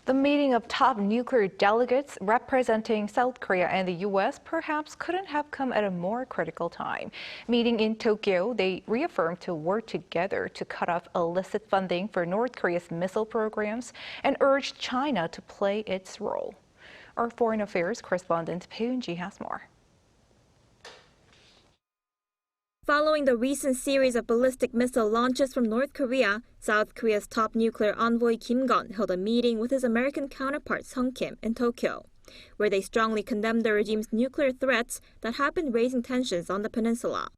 The meeting of top nuclear delegates representing South Korea and the U.S. perhaps couldn't have come at a more critical time. Meeting in Tokyo, they reaffirmed to work together to cut off illicit funding for North Korea's missile programs and urged China to play its role. Our foreign affairs correspondent Bae Eun-ji has more. Following the recent series of ballistic missile launches from North Korea, South Korea's top nuclear envoy Kim Gunn held a meeting with his American counterpart Sung Kim in Tokyo, where they strongly condemned the regime's nuclear threats that have been raising tensions on the peninsula.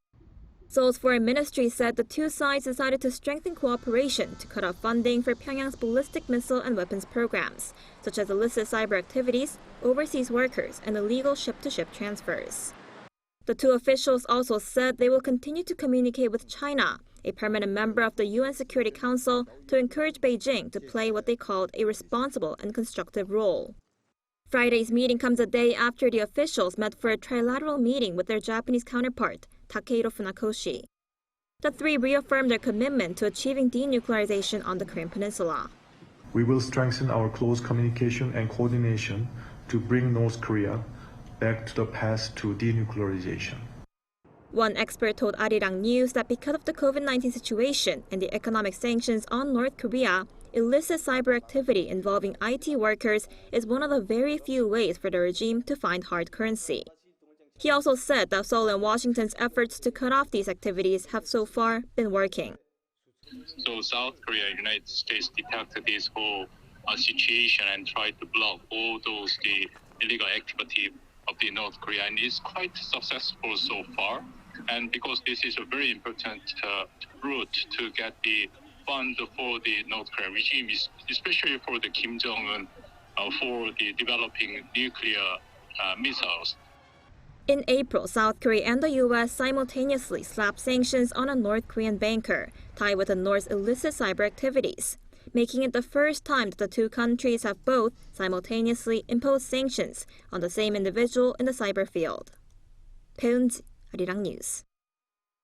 Seoul's foreign ministry said the two sides decided to strengthen cooperation to cut off funding for Pyongyang's ballistic missile and weapons programs, such as illicit cyber activities, overseas workers, and illegal ship-to-ship transfers. The two officials also said they will continue to communicate with China, a permanent member of the UN Security Council, to encourage Beijing to play what they called a responsible and constructive role. Friday's meeting comes a day after the officials met for a trilateral meeting with their Japanese counterpart, Takehiro Funakoshi. The three reaffirmed their commitment to achieving denuclearization on the Korean Peninsula. We will strengthen our close communication and coordination to bring North Korea back to the path to denuclearization. One expert told Arirang that because of the COVID-19 situation and the economic sanctions on North Korea, illicit cyber activity involving IT workers is one of the very few ways for the regime to find hard currency. He also said that Seoul and Washington's efforts to cut off these activities have so far been working. So South Korea and United States detected this whole situation and tried to block all those illegal activity of the North Korea, and it's quite successful so far. And because this is a very important route to get the fund for the North Korean regime, especially for the Kim Jong-un, for the developing nuclear missiles. In April, South Korea and the U.S. simultaneously slapped sanctions on a North Korean banker tied with the North's illicit cyber activities, making it the first time that the two countries have both simultaneously imposed sanctions on the same individual in the cyber field. Bae Eun-ji, Arirang News.